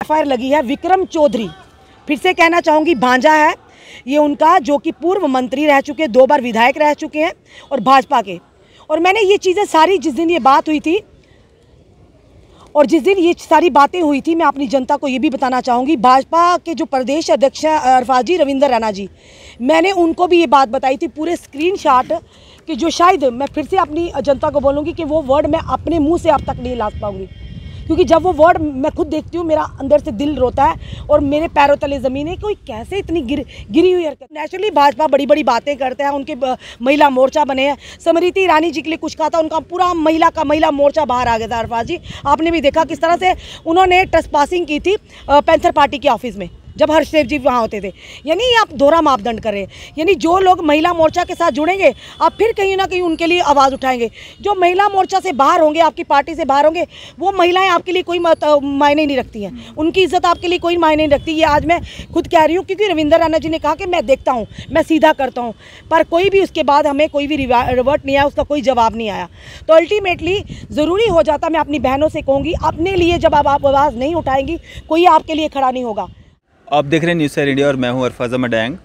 FIR लगी है विक्रम चौधरी, फिर से कहना चाहूँगी भांजा है ये उनका, जो कि पूर्व मंत्री रह चुके, 2 बार विधायक रह चुके हैं और भाजपा के। और मैंने ये चीज़ें सारी, जिस दिन ये बात हुई थी और जिस दिन ये सारी बातें हुई थी, मैं अपनी जनता को ये भी बताना चाहूँगी, भाजपा के जो प्रदेश अध्यक्ष हैं अरफाज जी, रविंद्र रैना जी, मैंने उनको भी ये बात बताई थी पूरे स्क्रीनशॉट, कि जो शायद मैं फिर से अपनी जनता को बोलूँगी कि वो वर्ड मैं अपने मुंह से अब तक नहीं ला पाऊँगी, क्योंकि जब वो वर्ड मैं खुद देखती हूँ मेरा अंदर से दिल रोता है और मेरे पैरों तले ज़मीन है। कोई कैसे इतनी गिरी हुई हरकत। नेचुरली भाजपा बड़ी बड़ी बातें करते हैं, उनके महिला मोर्चा बने हैं, स्मृति ईरानी जी के लिए कुछ कहा था, उनका पूरा महिला मोर्चा बाहर आ गया था। अरफाज जी, आपने भी देखा किस तरह से उन्होंने ट्रेसपासिंग की थी पैंथर पार्टी के ऑफिस में, जब हर्षदेव जी वहाँ होते थे। यानी आप दोहरा मापदंड कर रहे हैं, यानी जो लोग महिला मोर्चा के साथ जुड़ेंगे आप फिर कहीं ना कहीं उनके लिए आवाज़ उठाएंगे। जो महिला मोर्चा से बाहर होंगे, आपकी पार्टी से बाहर होंगे, वो महिलाएं आपके लिए कोई मायने नहीं रखती हैं, उनकी इज्जत आपके लिए कोई मायने नहीं रखती। ये आज मैं खुद कह रही हूँ, क्योंकि रविंद्र रैना जी ने कहा कि मैं देखता हूँ, मैं सीधा करता हूँ, पर कोई भी उसके बाद हमें कोई भी रिवर्ट नहीं आया, उसका कोई जवाब नहीं आया। तो अल्टीमेटली ज़रूरी हो जाता, मैं अपनी बहनों से कहूँगी, अपने लिए जब आप आवाज़ नहीं उठाएंगी, कोई आपके लिए खड़ा नहीं होगा। आप देख रहे हैं न्यूज़ सैर इंडिया और मैं हूं अरफाज अहमद डैंग।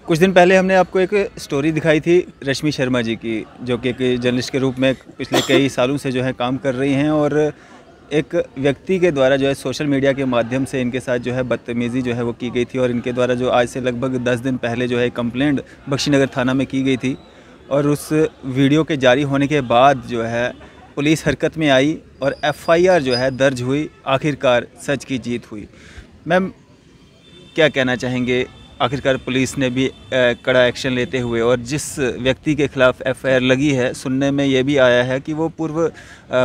कुछ दिन पहले हमने आपको एक स्टोरी दिखाई थी रश्मि शर्मा जी की, जो कि एक जर्नलिस्ट के रूप में पिछले कई सालों से जो है काम कर रही हैं, और एक व्यक्ति के द्वारा जो है सोशल मीडिया के माध्यम से इनके साथ जो है बदतमीज़ी जो है वो की गई थी, और इनके द्वारा जो आज से लगभग 10 दिन पहले जो है कंप्लेंट बख्शीनगर थाना में की गई थी। और उस वीडियो के जारी होने के बाद जो है पुलिस हरकत में आई और FIR जो है दर्ज हुई। आखिरकार सच की जीत हुई। मैम, क्या कहना चाहेंगे, आखिरकार पुलिस ने भी कड़ा एक्शन लेते हुए, और जिस व्यक्ति के खिलाफ FIR लगी है, सुनने में ये भी आया है कि वो पूर्व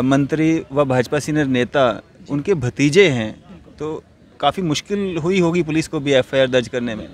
मंत्री व भाजपा सीनियर नेता उनके भतीजे हैं, तो काफ़ी मुश्किल हुई होगी पुलिस को भी FIR दर्ज करने में।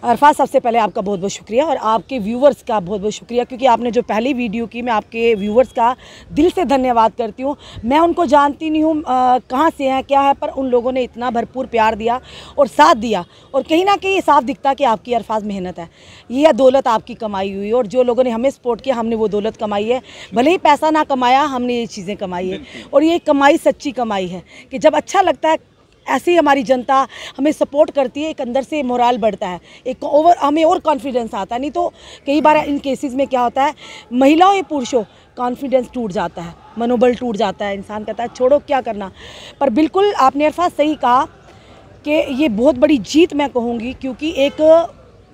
अरफाज, सबसे पहले आपका बहुत बहुत शुक्रिया और आपके व्यूवर्स का बहुत बहुत शुक्रिया, क्योंकि आपने जो पहली वीडियो की, मैं आपके व्यूवर्स का दिल से धन्यवाद करती हूँ। मैं उनको जानती नहीं हूँ कहाँ से हैं क्या है, पर उन लोगों ने इतना भरपूर प्यार दिया और साथ दिया, और कहीं ना कहीं ये साफ दिखता कि आपकी अरफाज मेहनत है, ये दौलत आपकी कमाई हुई, और जो लोगों ने हमें सपोर्ट किया, हमने वो दौलत कमाई है। भले ही पैसा ना कमाया, हमने ये चीज़ें कमाई है, और ये कमाई सच्ची कमाई है कि जब अच्छा लगता है, ऐसे ही हमारी जनता हमें सपोर्ट करती है, एक अंदर से मोराल बढ़ता है, एक हमें और कॉन्फिडेंस आता है। नहीं तो कई बार इन केसेस में क्या होता है, महिलाओं या पुरुषों, कॉन्फिडेंस टूट जाता है, मनोबल टूट जाता है, इंसान कहता है छोड़ो क्या करना। पर बिल्कुल आपने अरफाज सही कहा कि ये बहुत बड़ी जीत मैं कहूँगी, क्योंकि एक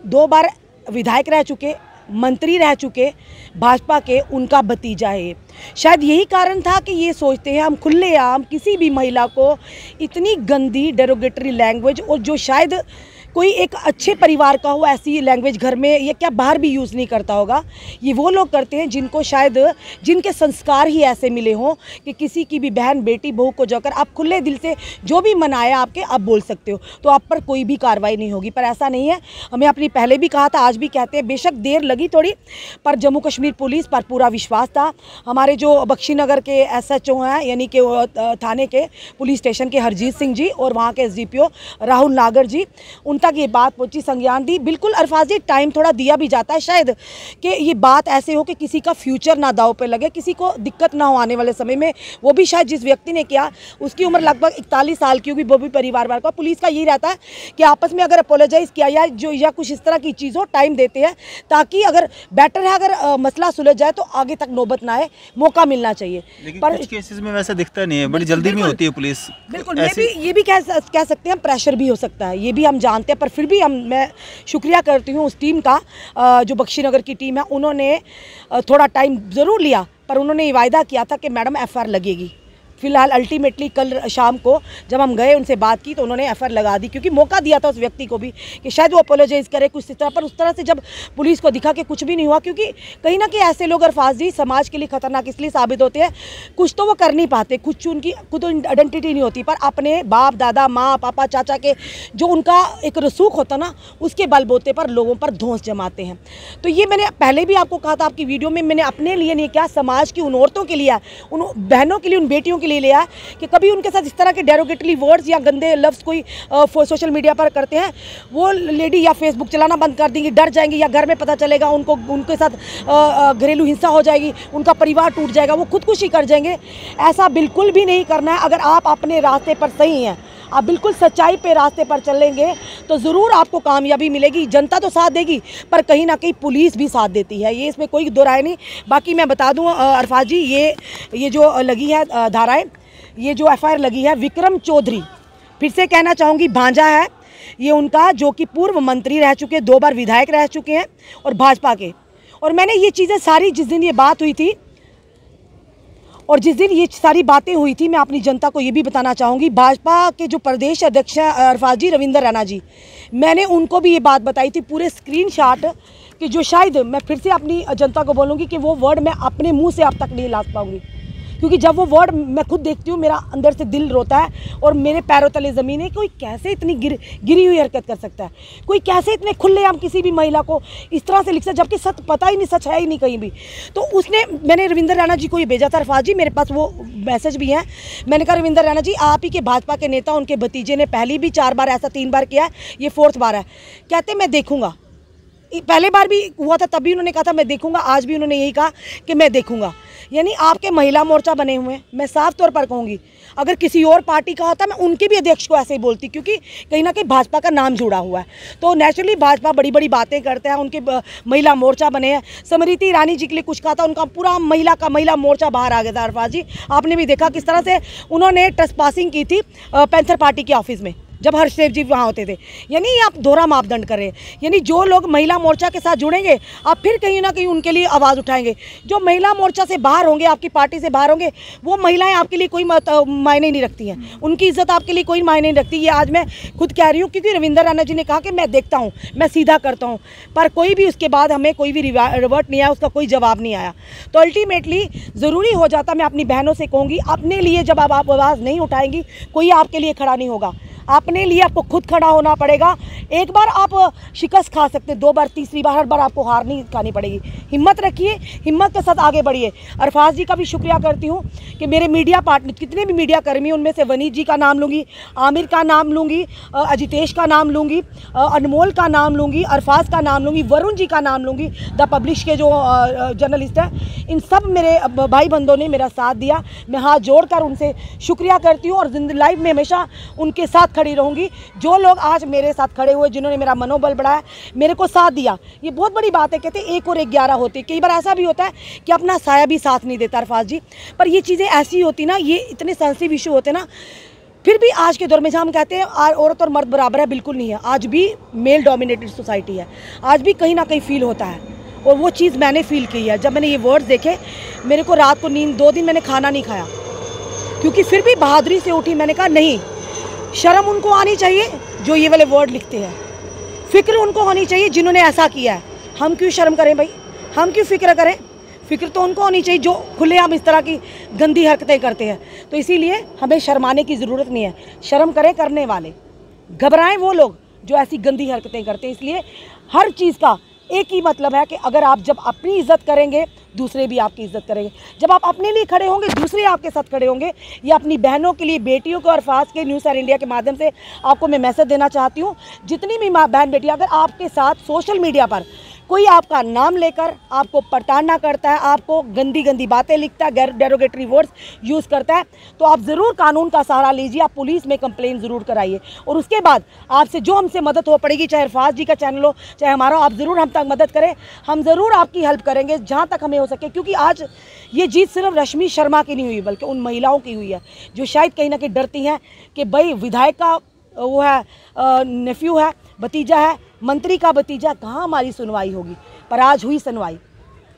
2 बार विधायक रह चुके, मंत्री रह चुके भाजपा के, उनका भतीजा है। शायद यही कारण था कि ये सोचते हैं हम खुलेआम किसी भी महिला को इतनी गंदी डेरोगेटरी लैंग्वेज, और जो शायद कोई एक अच्छे परिवार का हो, ऐसी लैंग्वेज घर में या क्या बाहर भी यूज़ नहीं करता होगा। ये वो लोग करते हैं जिनको शायद, जिनके संस्कार ही ऐसे मिले हों कि किसी की भी बहन, बेटी, बहू को जाकर आप खुले दिल से जो भी मनाए आपके, आप बोल सकते हो, तो आप पर कोई भी कार्रवाई नहीं होगी। पर ऐसा नहीं है। हमें अपनी पहले भी कहा था, आज भी कहते हैं, बेशक देर लगी थोड़ी, पर जम्मू कश्मीर पुलिस पर पूरा विश्वास था। हमारे जो बख्शीनगर के SHO हैं, यानी कि थाने के पुलिस स्टेशन के हरजीत सिंह जी, और वहाँ के SDPO राहुल नागर जी, उन तक ये बात पहुंची, संज्ञान दी। बिल्कुल अरफाज जी, टाइम थोड़ा दिया भी जाता है शायद कि ये बात ऐसे हो कि किसी का फ्यूचर ना दाव पे लगे, किसी को दिक्कत ना हो आने वाले समय में। वो भी शायद जिस व्यक्ति ने किया, उसकी उम्र लगभग 41 साल की होगी, वो भी परिवार वाला का। पुलिस का यही रहता है कि आपस में अगर अपोलोजाइज़ किया या कुछ इस तरह की चीज़ हो, टाइम देते हैं, ताकि अगर बेटर है, अगर मसला सुलझ जाए तो आगे तक नौबत ना आए, मौका मिलना चाहिए। पर कुछ केसेस में वैसा दिखता नहीं है, बड़ी जल्दी में होती है पुलिस। बिल्कुल, ये भी कह सकते हैं, प्रेशर भी हो सकता है, ये भी हम जानते हैं। पर फिर भी मैं शुक्रिया करती हूँ उस टीम का, जो बख्शीनगर की टीम है, उन्होंने थोड़ा टाइम ज़रूर लिया, पर उन्होंने ये वायदा किया था कि मैडम FIR लगेगी। फिलहाल अल्टीमेटली कल शाम को जब हम गए, उनसे बात की, तो उन्होंने FIR लगा दी, क्योंकि मौका दिया था उस व्यक्ति को भी कि शायद वो अपोलोजाइज़ करे कुछ इस तरह। पर उस तरह से जब पुलिस को दिखा कि कुछ भी नहीं हुआ, क्योंकि कहीं ना कहीं ऐसे लोग अरफाज जी समाज के लिए खतरनाक इसलिए साबित होते हैं, कुछ तो वो कर नहीं पाते, कुछ उनकी खुद आइडेंटिटी नहीं होती, पर अपने बाप, दादा, माँ, पापा, चाचा के जो उनका एक रसूख होता ना, उसके बलबूते पर लोगों पर धौंस जमाते हैं। तो ये मैंने पहले भी आपको कहा था आपकी वीडियो में, मैंने अपने लिए नहीं किया, समाज की उन औरतों के लिए, उन बहनों के लिए, उन बेटियों के लिए लिया कि कभी उनके साथ इस तरह के डेरोगेटरी वर्ड्स या गंदे लफ्ज़ कोई सोशल मीडिया पर करते हैं, वो लेडी या फेसबुक चलाना बंद कर देंगी, डर जाएंगी, या घर में पता चलेगा उनको, उनके साथ घरेलू हिंसा हो जाएगी, उनका परिवार टूट जाएगा, वो खुदकुशी कर जाएंगे। ऐसा बिल्कुल भी नहीं करना है। अगर आप अपने रास्ते पर सही हैं, आप बिल्कुल सच्चाई पे रास्ते पर चलेंगे तो ज़रूर आपको कामयाबी मिलेगी। जनता तो साथ देगी पर कहीं ना कहीं पुलिस भी साथ देती है, ये इसमें कोई दो राय नहीं। बाकी मैं बता दूँ अरफाज जी, ये जो लगी है धाराएँ, ये जो FIR लगी है विक्रम चौधरी, फिर से कहना चाहूँगी भांजा है ये उनका, जो कि पूर्व मंत्री रह चुके, 2 बार विधायक रह चुके हैं और भाजपा के। और मैंने ये चीज़ें सारी, जिस दिन ये बात हुई थी और जिस दिन ये सारी बातें हुई थी, मैं अपनी जनता को ये भी बताना चाहूँगी, भाजपा के जो प्रदेश अध्यक्ष हैं अरफाज जी, रविंदर रैना जी, मैंने उनको भी ये बात बताई थी पूरे स्क्रीनशॉट, कि जो शायद मैं फिर से अपनी जनता को बोलूँगी कि वो वर्ड मैं अपने मुँह से अब तक नहीं ला पाऊँगी, क्योंकि जब वो वर्ड मैं खुद देखती हूँ मेरा अंदर से दिल रोता है और मेरे पैरों तले ज़मीन है। कोई कैसे इतनी गिरी हुई हरकत कर सकता है, कोई कैसे इतने खुलेआम किसी भी महिला को इस तरह से लिख सकता, जबकि सच पता ही नहीं, सच है ही नहीं कहीं भी। तो मैंने रविंदर रैना जी को ये भेजा था, अरफाज जी मेरे पास वो मैसेज भी हैं। मैंने कहा रविंदर रैना जी, आप ही के भाजपा के नेता, उनके भतीजे ने पहले भी 4 बार ऐसा 3 बार किया है, ये 4th बार है। कहते मैं देखूँगा, पहले बार भी हुआ था तब भी उन्होंने कहा था मैं देखूंगा, आज भी उन्होंने यही कहा कि मैं देखूंगा। यानी आपके महिला मोर्चा बने हुए हैं। मैं साफ तौर पर कहूँगी, अगर किसी और पार्टी का होता मैं उनके भी अध्यक्ष को ऐसे ही बोलती, क्योंकि कहीं ना कहीं भाजपा का नाम जुड़ा हुआ है। तो नेचुरली भाजपा बड़ी बड़ी बातें करते हैं, उनके महिला मोर्चा बने हैं। स्मृति ईरानी जी के लिए कुछ कहा था, उनका पूरा महिला मोर्चा बाहर आ गया था। अरफाज जी आपने भी देखा किस तरह से उन्होंने ट्रेसपासिंग की थी पैंथर पार्टी के ऑफिस में, जब हर्षदेव जी वहाँ होते थे। यानी आप दोहरा मापदंड कर रहे हैं। यानी जो लोग महिला मोर्चा के साथ जुड़ेंगे, आप फिर कहीं ना कहीं उनके लिए आवाज़ उठाएंगे। जो महिला मोर्चा से बाहर होंगे, आपकी पार्टी से बाहर होंगे, वो महिलाएं आपके लिए कोई मायने नहीं रखती हैं, उनकी इज्जत आपके लिए कोई मायने नहीं रखती। ये आज मैं खुद कह रही हूँ, क्योंकि रविंदर रैना जी ने कहा कि मैं देखता हूँ, मैं सीधा करता हूँ, पर कोई भी उसके बाद हमें कोई भी रिवर्ट नहीं आया, उसका कोई जवाब नहीं आया। तो अल्टीमेटली ज़रूरी हो जाता, मैं अपनी बहनों से कहूँगी, अपने लिए जब आप आवाज़ नहीं उठाएंगी, कोई आपके लिए खड़ा नहीं होगा। अपने लिए आपको खुद खड़ा होना पड़ेगा। एक बार आप शिकस्त खा सकते, 2 बार, तीसरी बार, हर बार आपको हार नहीं खानी पड़ेगी। हिम्मत रखिए, हिम्मत के साथ आगे बढ़िए। अरफाज जी का भी शुक्रिया करती हूँ कि मेरे मीडिया पार्टनर, जितने भी मीडिया कर्मी, उनमें से वनीत जी का नाम लूँगी, आमिर का नाम लूँगी, अजितेश का नाम लूँगी, अनमोल का नाम लूँगी, अरफाज का नाम लूँगी, वरुण जी का नाम लूँगी, द पब्लिश के जो जर्नलिस्ट हैं। इन सब मेरे भाई बंधों ने मेरा साथ दिया। मैं हाथ जोड़कर उनसे शुक्रिया करती हूँ और लाइफ में हमेशा उनके साथ खड़ी रहूँगी। जो लोग आज मेरे साथ खड़े हुए, जिन्होंने मेरा मनोबल बढ़ाया, मेरे को साथ दिया, ये बहुत बड़ी बात है। कहते 1 और 1 11 होती है। कई बार ऐसा भी होता है कि अपना साया भी साथ नहीं देता अरफाज जी, पर ये चीज़ें ऐसी होती ना, ये इतने सेंसिटिव इशू होते ना, फिर भी आज के दौर में जहाँ हम कहते हैं औरत और मर्द बराबर है, बिल्कुल नहीं है। आज भी मेल डोमिनेटेड सोसाइटी है, आज भी कहीं ना कहीं फील होता है, और वो चीज़ मैंने फील की है। जब मैंने ये वर्ड्स देखे, मेरे को रात को नींद, 2 दिन मैंने खाना नहीं खाया, क्योंकि फिर भी बहादुरी से उठी। मैंने कहा नहीं, शर्म उनको आनी चाहिए जो ये वाले वर्ड लिखते हैं, फ़िक्र उनको होनी चाहिए जिन्होंने ऐसा किया है। हम क्यों शर्म करें भाई, हम क्यों फ़िक्र करें? फ़िक्र तो उनको होनी चाहिए जो खुलेआम इस तरह की गंदी हरकतें करते हैं। तो इसीलिए हमें शर्माने की ज़रूरत नहीं है। शर्म करें करने वाले, घबराएं वो लोग जो ऐसी गंदी हरकतें करते हैं। इसलिए हर चीज़ का एक ही मतलब है कि अगर आप जब अपनी इज़्ज़त करेंगे, दूसरे भी आपकी इज़्ज़त करेंगे। जब आप अपने लिए खड़े होंगे, दूसरे आपके साथ खड़े होंगे। ये अपनी बहनों के लिए, बेटियों को, अरफाज के न्यूज़ एयर इंडिया के माध्यम से आपको मैं मैसेज देना चाहती हूँ। जितनी भी बहन बेटियाँ अगर आपके साथ सोशल मीडिया पर कोई आपका नाम लेकर आपको प्रताड़ना करता है, आपको गंदी गंदी बातें लिखता है, डेरोगेटरी वर्ड्स यूज़ करता है, तो आप ज़रूर कानून का सहारा लीजिए, आप पुलिस में कंप्लेंट ज़रूर कराइए। और उसके बाद आपसे जो हमसे मदद हो पड़ेगी, चाहे अरफाज जी का चैनल हो, चाहे हमारा, आप ज़रूर हम तक मदद करें। हम ज़रूर आपकी हेल्प करेंगे जहाँ तक हमें हो सके, क्योंकि आज ये जीत सिर्फ रश्मि शर्मा की नहीं हुई, बल्कि उन महिलाओं की हुई है जो शायद कहीं ना कहीं डरती हैं कि भाई विधायक का वो है, नेफ्यू है, भतीजा है, मंत्री का भतीजा, कहाँ हमारी सुनवाई होगी। पर आज हुई सुनवाई।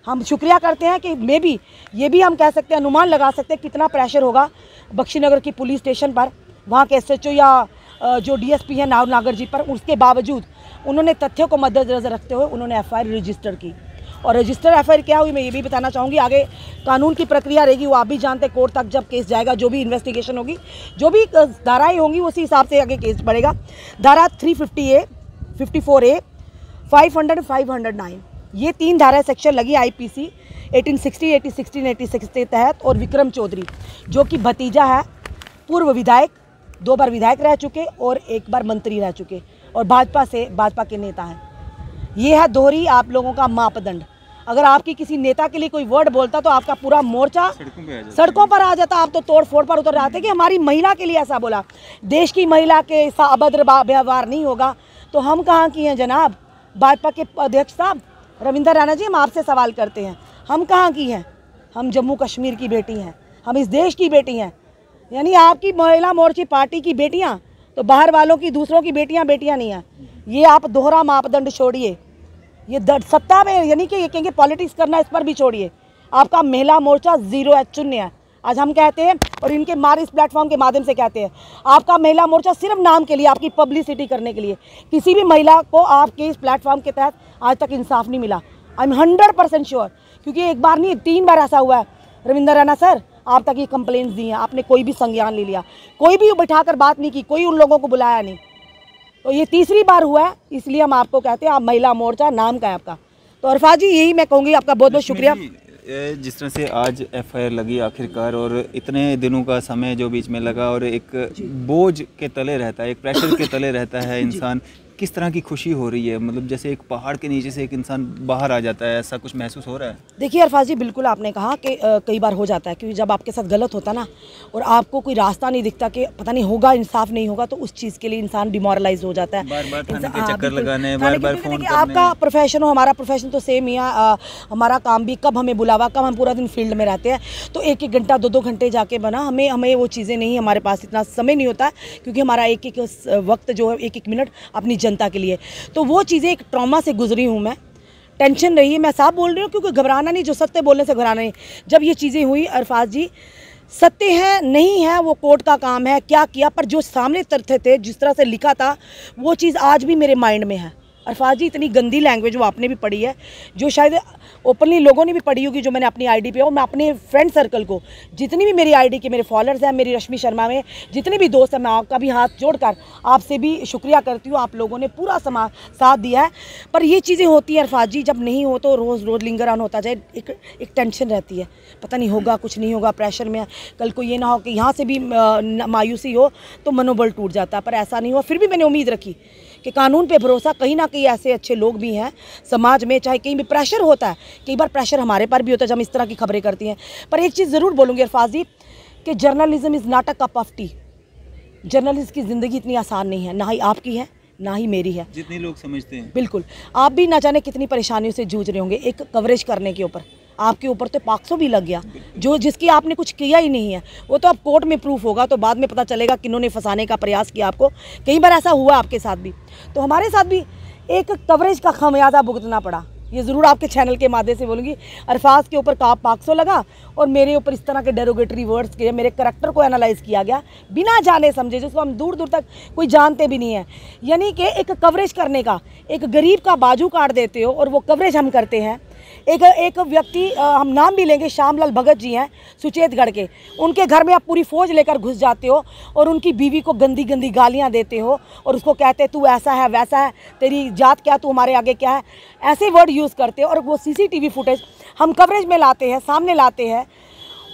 हम शुक्रिया करते हैं कि मे भी ये भी हम कह सकते हैं, अनुमान लगा सकते हैं कितना प्रेशर होगा बख्शीनगर की पुलिस स्टेशन पर, वहाँ के SHO या जो DSP हैं नागर जी पर। उसके बावजूद उन्होंने तथ्यों को मद्देनजर रखते हुए उन्होंने FIR रजिस्टर की। और रजिस्टर FIR क्या हुई, मैं ये भी बताना चाहूँगी। आगे कानून की प्रक्रिया रहेगी, वो आप भी जानते हैं। कोर्ट तक जब केस जाएगा, जो भी इन्वेस्टिगेशन होगी, जो भी धाराएँ होंगी, उसी हिसाब से आगे केस बढ़ेगा। धारा 350A, 54A, 500, 509, ये 3 धारा सेक्शन लगी IPC 1860, 1816 के तहत। और विक्रम चौधरी जो कि भतीजा है, पूर्व विधायक, 2 बार विधायक रह चुके और 1 बार मंत्री रह चुके, और भाजपा के नेता हैं। ये है दोहरी आप लोगों का मापदंड। अगर आपकी किसी नेता के लिए कोई वर्ड बोलता तो आपका पूरा मोर्चा सड़कों पर आ जाता, आप तो तोड़ फोड़ पर उतर जाते कि हमारी महिला के लिए ऐसा बोला। देश की महिला के अभद्र व्यवहार नहीं होगा तो हम कहाँ की हैं जनाब? भाजपा के अध्यक्ष साहब रविंदर रैना जी, हम आपसे सवाल करते हैं, हम कहाँ की हैं? हम जम्मू कश्मीर की बेटी हैं, हम इस देश की बेटी हैं। यानी आपकी महिला मोर्चा पार्टी की बेटियां तो बाहर वालों की, दूसरों की बेटियां नहीं हैं। ये आप दोहरा मापदंड छोड़िए, ये सत्ता में यानी कि ये कहेंगे पॉलिटिक्स करना, इस पर भी छोड़िए। आपका महिला मोर्चा 0 है, शून्य है। आज हम कहते हैं और इनके इस प्लेटफॉर्म के माध्यम से कहते हैं, आपका महिला मोर्चा सिर्फ नाम के लिए, आपकी पब्लिसिटी करने के लिए। किसी भी महिला को आपके इस प्लेटफॉर्म के तहत आज तक इंसाफ नहीं मिला। आई एम 100% श्योर, क्योंकि एक बार नहीं 3 बार ऐसा हुआ है। रविंदर रैना सर, आप तक ये कंप्लेंट्स दी हैं, आपने कोई भी संज्ञान ले लिया, कोई भी बैठाकर बात नहीं की, कोई उन लोगों को बुलाया नहीं। तो ये तीसरी बार हुआ है, इसलिए हम आपको कहते हैं आप महिला मोर्चा नाम का है आपका। तो अरफा जी, यही मैं कहूँगी, आपका बहुत बहुत शुक्रिया। जिस तरह से आज एफआईआर लगी आखिरकार, और इतने दिनों का समय जो बीच में लगा, और एक बोझ के तले रहता है, एक प्रेशर के तले रहता है इंसान, किस तरह की खुशी हो रही है? मतलब जैसे एक पहाड़ के नीचे से एक इंसान बाहर आ जाता है, ऐसा कुछ महसूस हो रहा है? देखिए अरफाज जी, बिल्कुल आपने कहा कि कई बार हो जाता है, क्योंकि जब आपके साथ गलत होता ना और आपको कोई रास्ता नहीं दिखता कि पता नहीं होगा, इंसाफ नहीं होगा, तो उस चीज़ के लिए इंसान डिमोरलाइज हो जाता है। बार-बार थाने के चक्कर लगाने, बार-बार फोन करने। आपका प्रोफेशन हो, हमारा प्रोफेशन तो सेम ही है। हमारा काम भी, कब हमें बुलावा, कब हम पूरा दिन फील्ड में रहते हैं, तो 1-1 घंटा 2-2 घंटे जाके बना, हमें वो चीज़ें नहीं, हमारे पास इतना समय नहीं होता है, क्योंकि हमारा एक वक्त जो है 1-1 मिनट अपनी जनता के लिए। तो वो चीज़ें एक ट्रॉमा से गुजरी हूँ मैं, टेंशन रही है, मैं साफ बोल रही हूँ, क्योंकि घबराना नहीं, जो सत्य बोलने से घबराना नहीं। जब ये चीज़ें हुई अरफाज जी, सत्य है नहीं है वो कोर्ट का काम है, क्या किया, पर जो सामने तथ्य थे, जिस तरह से लिखा था, वो चीज़ आज भी मेरे माइंड में है। अरफाज जी, इतनी गंदी लैंग्वेज वो आपने भी पढ़ी है, जो शायद ओपनली लोगों ने भी पढ़ी होगी, जो मैंने अपनी आईडी पे, और मैं अपने फ्रेंड सर्कल को, जितनी भी मेरी आईडी के मेरे फॉलोअर्स हैं, मेरी रश्मि शर्मा में जितने भी दोस्त हैं, मैं आपका भी हाथ जोड़कर आपसे भी शुक्रिया करती हूँ। आप लोगों ने पूरा साथ दिया है। पर ये चीज़ें होती हैं अरफाज जी, जब नहीं हो तो रोज़ लिंगर ऑन होता जाए, एक टेंशन रहती है, पता नहीं होगा, कुछ नहीं होगा, प्रेशर में। कल को ये ना हो कि यहाँ से भी मायूसी हो तो मनोबल टूट जाता, पर ऐसा नहीं हुआ। फिर भी मैंने उम्मीद रखी कि कानून पे भरोसा, कहीं ना कहीं ऐसे अच्छे लोग भी हैं समाज में, चाहे कहीं भी प्रेशर होता है, कई बार प्रेशर हमारे पर भी होता है जब हम इस तरह की खबरें करती हैं। पर एक चीज़ ज़रूर बोलूँगी अरफाज जी, कि journalism is not a cup of T. Journalist की ज़िंदगी इतनी आसान नहीं है, ना ही आपकी है ना ही मेरी है, जितने लोग समझते हैं। बिल्कुल, आप भी ना जाने कितनी परेशानियों से जूझ रहे होंगे एक कवरेज करने के ऊपर। आपके ऊपर तो 500 भी लग गया, जो जिसकी आपने कुछ किया ही नहीं है, वो तो अब कोर्ट में प्रूफ होगा, तो बाद में पता चलेगा किन्होंने फंसाने का प्रयास किया आपको। कई बार ऐसा हुआ आपके साथ भी, तो हमारे साथ भी एक कवरेज का खमियाजा भुगतना पड़ा। ये ज़रूर आपके चैनल के माध्यम से बोलूँगी, अरफाज के ऊपर 500 लगा और मेरे ऊपर इस तरह के डेरोगेटरी वर्ड्स के, मेरे करैक्टर को एनालाइज़ किया गया बिना जाने समझे, जिसको हम दूर दूर तक कोई जानते भी नहीं है। यानी कि एक कवरेज करने का, एक गरीब का बाजू काट देते हो और वो कवरेज हम करते हैं। एक व्यक्ति, हम नाम भी लेंगे, श्यामलाल भगत जी हैं सुचेतगढ़ के, उनके घर में आप पूरी फौज लेकर घुस जाते हो और उनकी बीवी को गंदी गंदी गालियां देते हो और उसको कहते तू ऐसा है वैसा है, तेरी जात क्या, तू हमारे आगे क्या है, ऐसे वर्ड यूज़ करते हो। और वो सीसीटीवी फुटेज हम कवरेज में लाते हैं, सामने लाते हैं,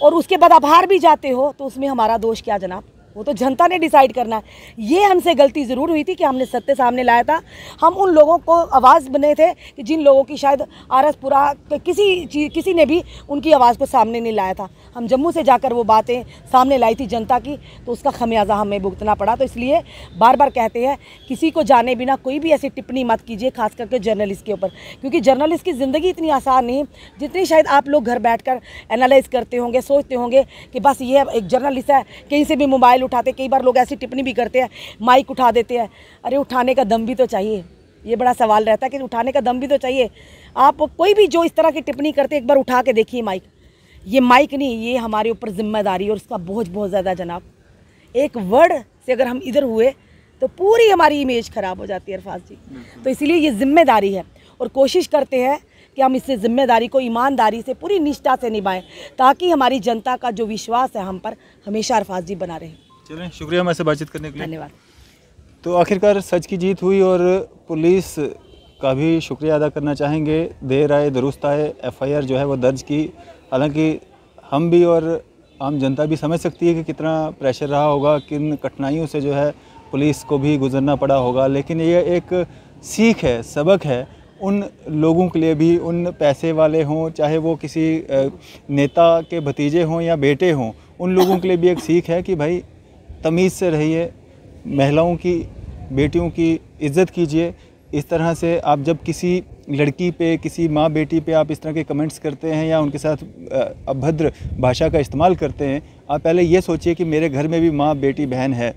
और उसके बाद आप हार भी जाते हो, तो उसमें हमारा दोष क्या जनाब? वो तो जनता ने डिसाइड करना है। ये हमसे गलती ज़रूर हुई थी कि हमने सत्य सामने लाया था। हम उन लोगों को आवाज़ बने थे कि जिन लोगों की शायद आरएसपुरा किसी ने भी उनकी आवाज़ को सामने नहीं लाया था। हम जम्मू से जाकर वो बातें सामने लाई थी जनता की, तो उसका खमियाजा हमें भुगतना पड़ा। तो इसलिए बार बार कहते हैं, किसी को जाने बिना कोई भी ऐसी टिप्पणी मत कीजिए, खास करके जर्नलिस्ट के ऊपर, क्योंकि जर्नलिस्ट की ज़िंदगी इतनी आसान नहीं जितनी शायद आप लोग घर बैठ कर एनालाइज करते होंगे, सोचते होंगे कि बस ये एक जर्नलिस्ट है, कहीं से भी मोबाइल उठाते। कई बार लोग ऐसी टिप्पणी भी करते हैं, माइक उठा देते हैं। अरे उठाने का दम भी तो चाहिए, ये बड़ा सवाल रहता है कि उठाने का दम भी तो चाहिए। आप कोई भी जो इस तरह की टिप्पणी करते, एक बार उठा के देखिए माइक। ये माइक नहीं, ये हमारे ऊपर जिम्मेदारी और उसका बोझ बहुत ज़्यादा जनाब। एक वर्ड से अगर हम इधर हुए तो पूरी हमारी इमेज ख़राब हो जाती है अरफाज जी। तो इसीलिए ये जिम्मेदारी है और कोशिश करते हैं कि हम इससे जिम्मेदारी को ईमानदारी से, पूरी निष्ठा से निभाएं, ताकि हमारी जनता का जो विश्वास है हम पर हमेशा अरफाज जी बना रहे। चलें, शुक्रिया हमारे से बातचीत करने के लिए। धन्यवाद। तो आखिरकार सच की जीत हुई और पुलिस का भी शुक्रिया अदा करना चाहेंगे। देर आए दुरुस्त आए, एफआईआर जो है वो दर्ज की। हालांकि हम भी और आम जनता भी समझ सकती है कि कितना प्रेशर रहा होगा, किन कठिनाइयों से जो है पुलिस को भी गुजरना पड़ा होगा, लेकिन ये एक सीख है, सबक है उन लोगों के लिए भी, उन पैसे वाले हों, चाहे वो किसी नेता के भतीजे हों या बेटे हों, उन लोगों के लिए भी एक सीख है कि भाई तमीज़ से रहिए, महिलाओं की, बेटियों की इज़्ज़त कीजिए। इस तरह से आप जब किसी लड़की पे, किसी माँ बेटी पे आप इस तरह के कमेंट्स करते हैं या उनके साथ अभद्र भाषा का इस्तेमाल करते हैं, आप पहले ये सोचिए कि मेरे घर में भी माँ बेटी बहन है।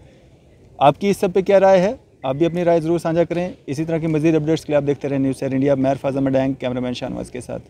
आपकी इस सब पे क्या राय है? आप भी अपनी राय ज़रूर साझा करें। इसी तरह की मज़ीद अपडेट्स के लिए आप देखते रहें न्यूज़ शेयर इंडिया। मैं अरफाज़ अहमद डैंग, कैमरामैन शाहनवाज के साथ।